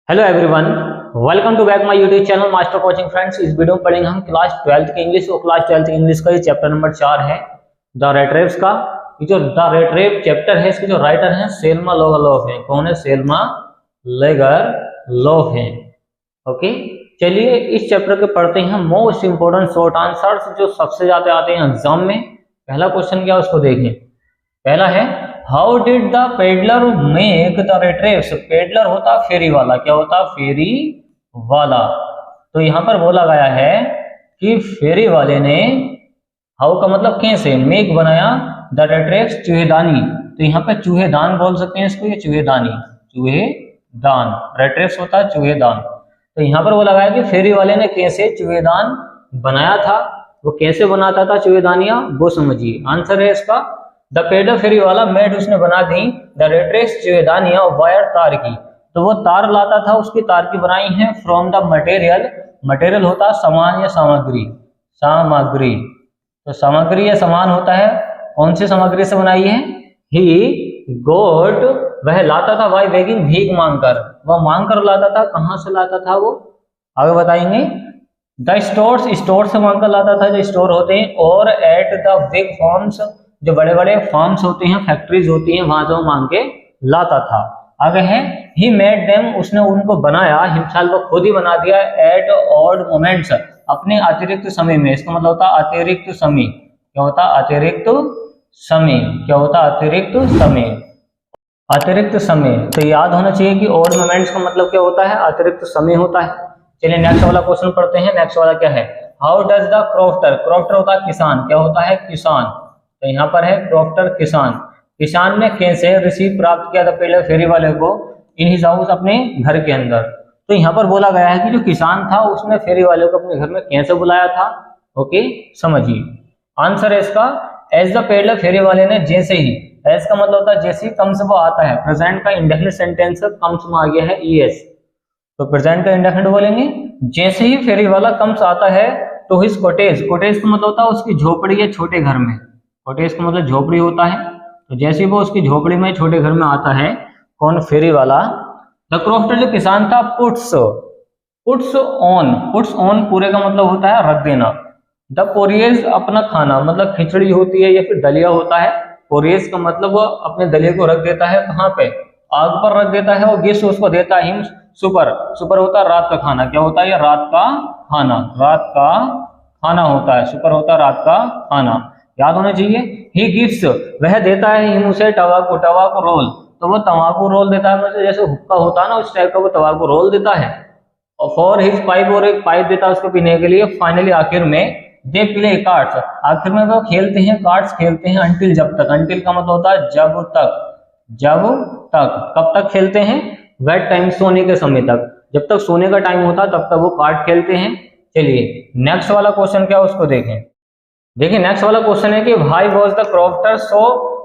Hello everyone, welcome to back my YouTube channel master coaching friends. इस वीडियो में पढ़ेंगे हम क्लास 12th की इंग्लिश और क्लास 12th की इंग्लिश का ये चैप्टर नंबर 4 है द रेट्रेव्स का। ये जो द रेट्रेव चैप्टर है इसके जो राइटर हैं सेल्मा लोगरलोफ है। कौन है? सेल्मा लोगरलोफ है। ओके, चलिए इस चैप्टर के पढ़ते हैं हम मोस्ट इंपोर्टेंट शॉर्ट आंसर्स जो सबसे ज्यादा आते हैं एग्जाम में। पहला क्वेश्चन क्या उसको देखें। पहला है how did the peddler make the retrieves. Peddler होता फेरी वाला। क्या होता? फेरी वाला। तो यहां पर बोला गया है कि फेरी वाले ने, हाउ का मतलब कैसे, मेक बनाया द रेट्रेव्स चूहेदानी। तो यहाँ पे चूहेदान बोल सकते हैं इसको, ये चूहेदानी, चूहेदान। रेट्रेव्स होता है चूहेदान। तो यहाँ पर बोला गया कि फेरी वाले ने कैसे चूहेदान बनाया था। वो कैसे बनाता था चूहेदानियां, वो समझिए। आंसर है इसका द पेडलर फेरी वाला मेड, उसने बना दी द रेट्रेव्स चूहेदानियां वायर, तार की। तो वो तार लाता था, उसकी तार की बनाई है फ्रॉम द मटेरियल। मटेरियल होता है सामान या सामग्री। सामग्री, तो सामग्री या सामान होता है। कौन सी सामग्री से बनाई है? ही गोट, वह लाता था बाय बेगिंग, भीख मांगकर। वह मांगकर लाता था। कहां से लाता था वो आगे बताएंगे। द स्टोर्स, स्टोर से मांगकर लाता था, जो स्टोर होते हैं। और एट द बिग फार्म्स, जो बड़े बड़े फार्म्स होते हैं, फैक्ट्रीज होती हैं, वहां से वो मांग के लाता था। आगे है ही मेड देम, उसने उनको बनाया। हिमसेल्फ, वो खुद ही बना दिया। एट ऑड मोमेंट्स, अपने अतिरिक्त समय में। इसका मतलब होता है अतिरिक्त समय। क्या होता है? अतिरिक्त समय। क्या होता है? अतिरिक्त समय। अतिरिक्त समय, तो याद होना चाहिए कि ऑड मोमेंट्स का मतलब क्या होता है? अतिरिक्त समय होता है। चलिए नेक्स्ट वाला क्वेश्चन पढ़ते हैं। नेक्स्ट वाला क्या है? How does the crofter, crofter होता है किसान। क्या होता है? किसान। तो यहाँ पर है क्रॉफ्टर, किसान। किसान ने कैसे रिसीव प्राप्त किया था पहले फेरी वाले को इन हिज हाउस, अपने घर के अंदर। तो यहाँ पर बोला गया है कि जो किसान था उसने फेरी वाले को अपने घर में कैसे बुलाया था। ओके, समझिए। आंसर है इसका एज द पेडलर, फेरी वाले ने जैसे ही। एज का मतलब होता है जैसे ही, कम से वो आता है। प्रेजेंट का इंडेफिनिट सेंटेंस कम्स में आ गया है ईएस, तो प्रेजेंट का इंडेफिनिट बोलेंगे। जैसे ही फेरी वाला कम्स आता है तो हिज कॉटेज, कॉटेज का मतलब होता है उसकी झोपड़ी या छोटे घर में। कॉटेज का मतलब झोपड़ी होता है। तो जैसे ही वो उसकी झोपड़ी में, छोटे घर में आता है, कौन? फेरी वाला। द क्रॉफ्टर, जो किसान था, पुट्स ऑन, पुट्स ऑन पूरे का मतलब होता है रख देना। द पोरियज, अपना खाना, मतलब खिचड़ी होती है या फिर दलिया होता है। पोरियज का मतलब वो अपने दलिया को रख देता है। कहाँ पे? आग पर रख देता है। और गिफ्ट उसको देता है हिम सुपर, सुपर होता है रात का खाना। क्या होता है? ये रात का खाना, रात का खाना होता है। सुपर होता है रात का खाना, याद होना चाहिए। ही गिफ्ट्स, वह देता है हिम उसे टबाको, टबाको रोल। तो वो तंबाकू रोल देता है, मतलब जैसे हुक्का होता है ना उस टाइप का वो तंबाकू रोल देता है। और फॉर हिज पाइप, और एक पाइप देता है उसको पीने के लिए। फाइनली, आखिर में, दे प्ले कार्ड्स, आखिर में वो खेलते हैं, कार्ड्स खेलते हैं। अंटिल, जब तक। अंटिल का मतलब होता है जब तक, जब तक। कब तक खेलते हैं? वेट टाइम, सोने के समय तक। जब तक सोने का टाइम होता है तब तक वो कार्ड खेलते हैं। चलिए नेक्स्ट वाला क्वेश्चन क्या उसको देखें। देखिए नेक्स्ट वाला क्वेश्चन है कि why was the crofter so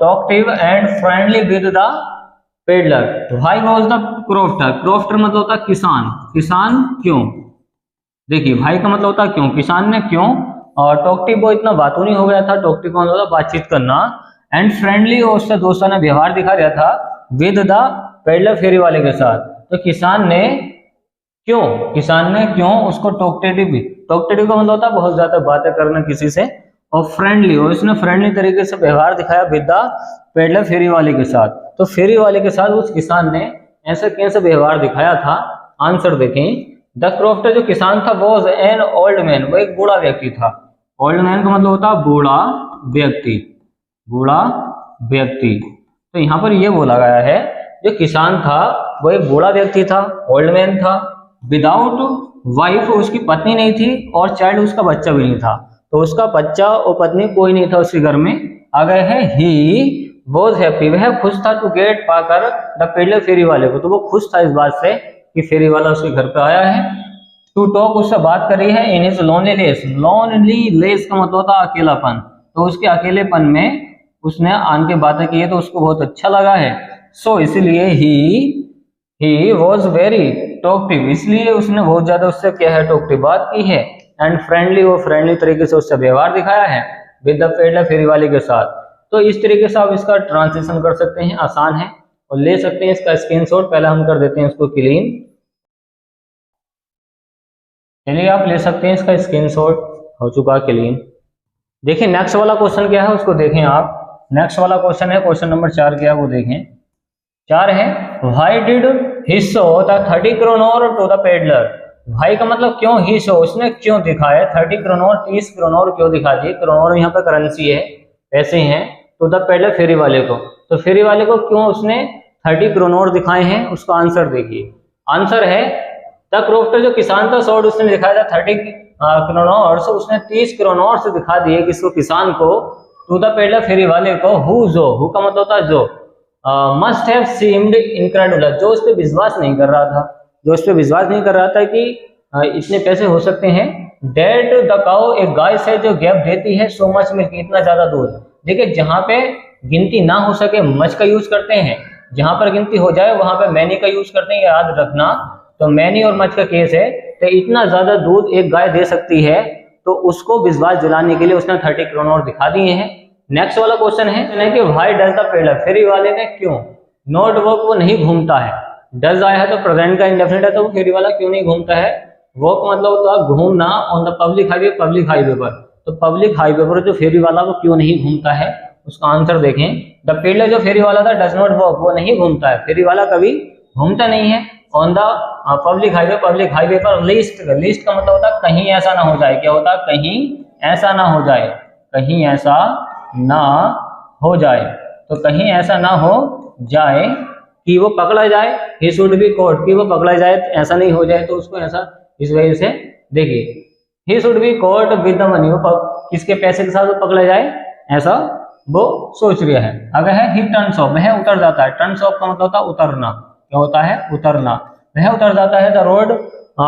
talkative and friendly with the peddler. Why was the crofter, crofter मतलब होता है किसान। किसान क्यों? देखिए भाई का मतलब होता है क्यों, किसान ने क्यों। और टॉकटिव, वो इतना बातूनी हो गया था। टॉकटिव का मतलब बातचीत करना। एंड फ्रेंडली, और उससे दोस्ताना व्यवहार दिखा रहा था विद द पेडलर, फेरी वाले के साथ। तो किसान ने क्यों उसको टॉकटेटिव, टॉकटेटिव का मतलब होता है बहुत ज्यादा बातें करना किसी से। और फ्रेंडली, और इसने फ्रेंडली तरीके से व्यवहार दिखाया विद द पेडलर, फेरी वाले के साथ। तो फेरी वाले के साथ उस किसान ने ऐसा कैसे व्यवहार दिखाया था। आंसर देखें। द क्रॉफ्टर, जो किसान था, वॉज एन ओल्ड मैन, वो एक बूढ़ा व्यक्ति था। ओल्ड मैन का मतलब होता है बूढ़ा व्यक्ति, बूढ़ा व्यक्ति। तो यहाँ पर यह बोला गया है जो किसान था वो एक बूढ़ा व्यक्ति था, ओल्ड मैन था। विदाउट वाइफ, उसकी पत्नी नहीं थी। और चाइल्ड, उसका बच्चा भी नहीं था। तो उसका बच्चा और पत्नी कोई नहीं था उसके घर में। आ गए हैं ही वॉज हैप्पी, वह खुश था टू गेट, पाकर द पेडलर, फेरी वाले को। तो वो खुश था इस बात से कि फेरी वाला उसके घर पे आया है। टू टॉक, उससे बात कर रही है। In his loneliness, lonely less का मतलब होता है अकेलापन। तो उसके अकेलेपन में उसने आन के बातें की है, तो उसको बहुत अच्छा लगा है। सो इसलिए ही वॉज वेरी टॉकटिव, इसलिए उसने बहुत ज्यादा उससे क्या है, टॉकटिव बात की है। एंड फ्रेंडली, वो फ्रेंडली तरीके से उससे व्यवहार दिखाया है विद द पेडलर, फेरी वाले के साथ। तो इस तरीके से आप इसका ट्रांसलेशन कर सकते हैं, आसान है। और ले सकते हैं इसका स्क्रीनशॉट। पहले हम कर देते हैं इसको क्लीन। चलिए आप ले सकते हैं, इसका स्क्रीनशॉट हो चुका है क्लीन। देखिए नेक्स्ट वाला क्वेश्चन क्या है उसको देखें आप। नेक्स्ट वाला क्वेश्चन है क्वेश्चन नंबर 4 क्या है वो देखें। 4 है why did he show the 30 kronor to the peddler. भाई का मतलब क्यों ही शो, उसने क्यों दिखाया 30 क्रोनोर 30 क्रोनोर क्यों दिखा दिए। क्रोनोर यहाँ पर करेंसी है, पैसे हैं। टू द पेडलर फेरी वाले को, तो फेरी वाले को क्यों उसने 30 क्रोनोर दिखाए हैं, उसका आंसर देखिए। आंसर है द क्रोफ्टर जो किसान था शॉर्ट उसने दिखाया था 30 क्रोनोर, से उसने 30 क्रोनोर से दिखा दिए किसको, किसान को। टू द पेडलर फेरी वाले को, हु का मतलब होता है जो, मस्ट हैव सीम्ड इनक्रेडुलस जो उस पर विश्वास नहीं कर रहा था, जो उस पर विश्वास नहीं कर रहा था कि इतने पैसे हो सकते हैं। डेट द काउ एक गाय से जो गैप देती है सो मच मिल्क इतना ज्यादा दूध। देखिए जहाँ पे गिनती ना हो सके मच का यूज करते हैं, जहां पर गिनती हो जाए वहां पे मैनी का यूज करते हैं, याद रखना। तो मैनी और मच का केस है, तो इतना ज्यादा दूध एक गाय दे सकती है, तो उसको विश्वास दिलाने के लिए उसने 30 क्रोनोर दिखा दिए हैं। नेक्स्ट वाला क्वेश्चन है कि व्हाई डज द पेडलर फेरी वाले ने क्यों नॉट वॉक, वो नहीं घूमता है। डज आया है तो प्रेजेंट का इंडेफिनिट है, तो वो फेरी वाला क्यों नहीं घूमता है। वॉक मतलब होता है घूमना, ऑन द पब्लिक हाईवे पर, तो पब्लिक हाईवे पर जो फेरी वाला वो क्यों नहीं घूमता है, उसका आंसर देखें। द पेडलर जो फेरी वाला था डज नॉट वॉक, वो नहीं घूमता है, फेरी वाला कभी घूमता नहीं है। ऑन द पब्लिक हाईवे पर लीस्ट का मतलब होता है कहीं ऐसा ना हो जाए, क्या होता है कहीं ऐसा ना हो जाए, कहीं ऐसा ना हो जाए, तो कहीं ऐसा ना हो जाए कि वो पकड़ा जाए। ही शुड बी कॉट कि वो पकड़ा जाए, ऐसा नहीं हो जाए, तो उसको ऐसा इस वजह से देखिए he should be caught with the money, वो किसके पैसे के साथ वो पकड़ा जाए ऐसा वो सोच रहा है। अगर है ही टर्न्स ऑफ, वह उतर जाता है। टर्न्स ऑफ का मतलब होता है उतरना, क्या होता है उतरना, वह उतर जाता है द रोड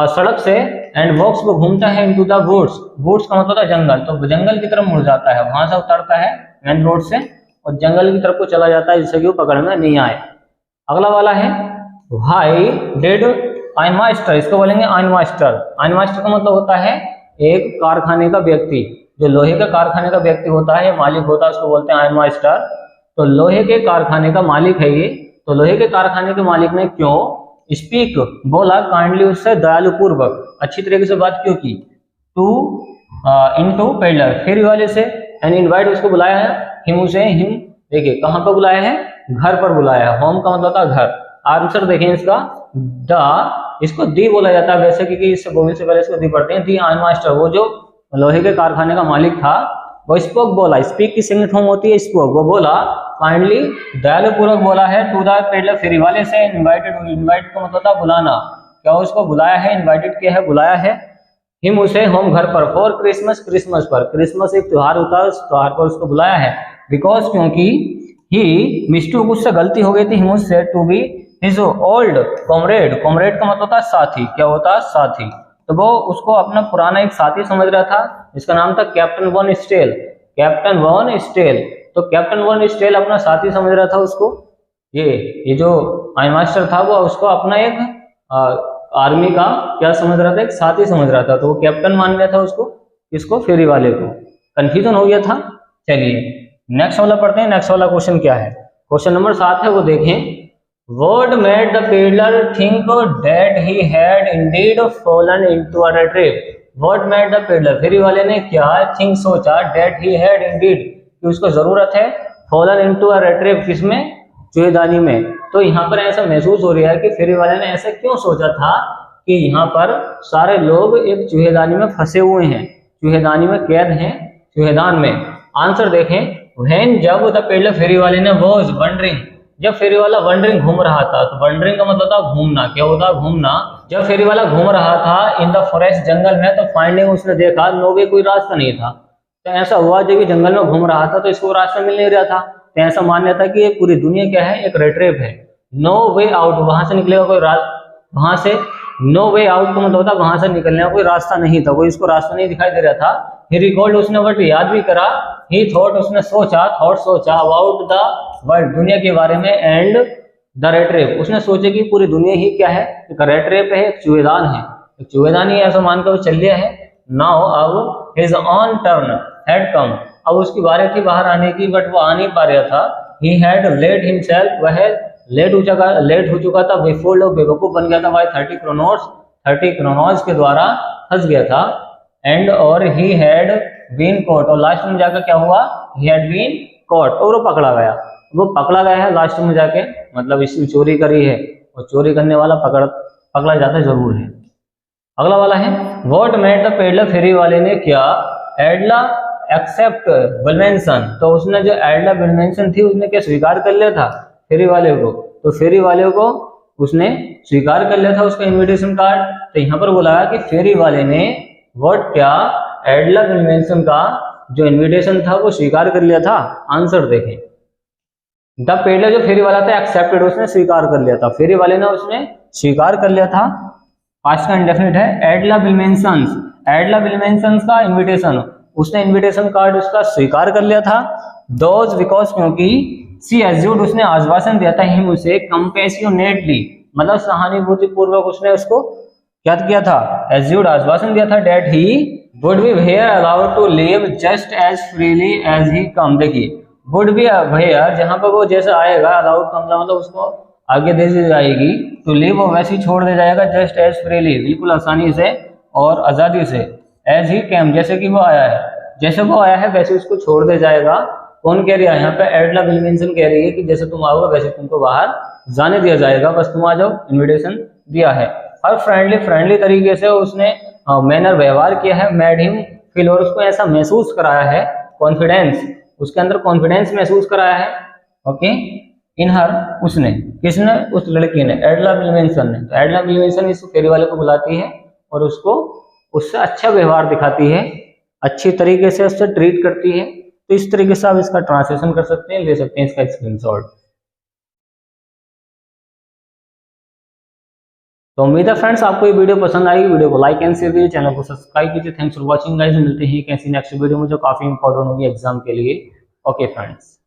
सड़क से, एंड वॉक्स वो घूमता है इनटू द वुड्स, वुड्स का मतलब होता है जंगल, तो जंगल की तरफ मुड़ जाता है, वहां से उतरता है मेन रोड से और जंगल की तरफ को चला जाता है जिससे कि वो पकड़ में नहीं आए। अगला वाला है व्हाई डिड आयन मास्टर, इसको बोलेंगे आयन मास्टर। आयन मास्टर का मतलब होता है एक कारखाने का व्यक्ति, जो लोहे के कारखाने का व्यक्ति होता है, मालिक होता है, उसको बोलते हैं आयन मास्टर। तो लोहे के कारखाने का मालिक है ये, तो लोहे के कारखाने के मालिक ने क्यों स्पीक बोला काइंडली, उससे दयालु पूर्वक अच्छी तरीके से बात क्यों की। टू इनटू पेडलर फेरी वाले से, एंड इनवाइट उसको बुलाया है, हिम उसे, हिम देखिए कहाँ पर बुलाया है, घर पर बुलाया है। होम का मतलब था घर। आंसर देखें इसका द, इसको दी बोला जाता है वैसे क्योंकि इससे बोलने से पहले इसको दी पढ़ते हैं। दी आयन मास्टर वो जो लोहे के कारखाने का मालिक था, वो स्पोक बोला, स्पीक की सिंगल फॉर्म होती है स्पोक, वो बोला काइंडली दयालु पूर्वक बोला है टू द पेडलर फेरी वाले से। इनवाइटेड, इनवाइट का मतलब था बुलाना, क्या उसको बुलाया है, इनवाइटेड किया है, बुलाया है। हिम उसे होम घर पर, फॉर क्रिसमस क्रिसमस पर, क्रिसमस एक त्योहार होता है, उस त्योहार पर उसको बुलाया है। बिकॉज क्योंकि ही मिस्टेक उससे गलती हो गई थी, हिम उससे to be his old comrade, comrade का मतलब होता है साथी, क्या होता है साथी, तो वो उसको अपना पुराना एक साथी समझ रहा था जिसका नाम था Captain Van Stell, Captain Van Stell. तो कैप्टन वन स्टेल अपना साथी समझ रहा था उसको, ये जो आयन मास्टर था वो उसको अपना एक आर्मी का क्या समझ रहा था, एक साथी समझ रहा था, तो वो कैप्टन मान लिया था उसको, इसको फेरी वाले को, कंफ्यूजन हो गया था। चलिए नेक्स्ट वाला पढ़ते हैं। नेक्स्ट वाला क्वेश्चन क्या है, क्वेश्चन नंबर 7 है वो देखें। What made the peddler think that he had indeed fallen into a trap? What made the peddler, फेरी वाले ने क्या think सोचा that he had indeed कि उसको जरूरत है fallen into a trap, किसमें, चूहेदानी में। तो यहाँ पर ऐसा महसूस हो रहा है कि फेरी वाले ने ऐसा क्यों सोचा था कि यहाँ पर सारे लोग एक चूहेदानी में फंसे हुए हैं, चूहेदानी में कैद हैं, चूहेदान में। आंसर देखें when, जब द पेडलर फेरी वाले ने was wondering, जब फेरी वाला वंडरिंग घूम रहा था, तो वंडरिंग का मतलब था घूमना, क्या होता है घूमना। जब फेरी वाला घूम रहा था इन द फॉरेस्ट जंगल में, तो फाइंडिंग उसने देखा नो वे, कोई रास्ता नहीं था। तो ऐसा हुआ जब ये जंगल में घूम रहा था तो इसको रास्ता मिल नहीं रहा था, तो ऐसा मान्य था कि ये पूरी दुनिया क्या है, एक रेड ट्रैप है। नो वे आउट, वहां से निकलेगा कोई वहां से नो वे आउट का मतलब होता वहां से निकलने का कोई रास्ता नहीं था, कोई इसको रास्ता नहीं दिखाई दे रहा था। ही रिकॉल्ड, उसने वर्ड याद भी करा। ही थॉट, उसने सोचा, थॉट सोचा अबाउट द वर्ल्ड, दुनिया के बारे में। एंड द रेड ट्रैप, उसने सोचे कि पूरी दुनिया ही क्या है, एक रेड ट्रैप है, एक चूहेदान है, एक चूहेदान ही ऐसा मानकर वो चल लिया है। नाउ अब his on turn had come, अब उसकी बारी थी बाहर आने की, बट वो आ नहीं पा रहा था। ही हैड लेट हिमसेल्फ, वह लेट हो चुका था, बिफोल्ड ऑफ बेवकूफ बन गया था बाय 30 क्रोनोर्स, 30 क्रोनॉस के द्वारा फंस गया था, एंड और ही हैड बीन कॉट, और लास्ट में जाकर क्या हुआ, ही हैड बीन कॉट, और वो पकड़ा गया। वो पकड़ा गया है लास्ट में जाके, मतलब इसने चोरी करी है और चोरी करने वाला पकड़ा जाता जरूर है। अगला वाला है व्हाट मेड द पेडलर, फेरी वाले ने क्या एडला एक्सेप्ट विल्मेंसन, तो उसने जो एडला विल्मेंसन थी उसने क्या स्वीकार कर लिया था फेरी वाले को, तो फेरी वाले को उसने स्वीकार कर लिया था उसका इनविटेशन कार्ड। तो यहाँ पर बोला कि फेरी वाले ने व्हाट क्या एडला विल्मेंसन का जो इनविटेशन था वो स्वीकार कर लिया था। आंसर देखें, द पेडलर जो फेरी वाला था एक्सेप्टेड, उसने स्वीकार कर लिया था, फेरी वाले ने उसने स्वीकार कर लिया था। पास्ट का इंडेफिनिट है एडला विल्मेंसन्स, एडला विल्मेंसन्स का इनविटेशन, उसने इनविटेशन कार्ड उसका स्वीकार कर लिया था। दोज बिकॉज क्योंकि सी एज्यूड, उसने आश्वासन दिया था हिम उसे कंपैशनेटली, मतलब सहानुभूति पूर्वक उसने उसको क्या किया था, एज्यूड आश्वासन दिया था that he would be where allowed to live just as freely as he come. देखिए वुड बी वेयर, जहां पर वो जैसे आएगा अलाउड कम, मतलब उसको आगे दे दी जाएगी, तो लिव वो वैसे ही छोड़ दिया जाएगा जस्ट एज फ्रीली, बिल्कुल आसानी से और आजादी से, एज ही केम, जैसे कि वो आया है, जैसे वो आया है वैसे उसको छोड़ दिया जाएगा। कौन कह रहा है यहाँ पे, एडला विल्मेंसन कह रही है कि जैसे तुम आओगे वैसे तुमको बाहर जाने दिया जाएगा, बस तुम आ जाओ, इनविटेशन दिया है। हर फ्रेंडली तरीके से उसने मैनर व्यवहार किया है, मेड हिम फील, और उसको ऐसा महसूस कराया है, कॉन्फिडेंस, उसके अंदर कॉन्फिडेंस महसूस कराया है। ओके, इन हर, उसने, किसने, उस लड़की ने, एडला विल्मेंसन ने। तो एडला विल्मेंसन इस फेरी वाले को बुलाती है और उसको उससे अच्छा व्यवहार दिखाती है, अच्छी तरीके से उससे ट्रीट करती है। तो इस तरीके से आप इसका ट्रांसलेशन कर सकते हैं, ले सकते हैं इसका स्क्रीनशॉट। तो उम्मीद है फ्रेंड्स आपको ये वीडियो पसंद आएगी, वीडियो को लाइक एंड शेयर कीजिए, चैनल को सब्सक्राइब कीजिए। थैंक्स फॉर वॉचिंग गाइस, मिलते हैं कैसी नेक्स्ट वीडियो में जो काफी इंपॉर्टेंट होगी एग्जाम के लिए। Okay friends.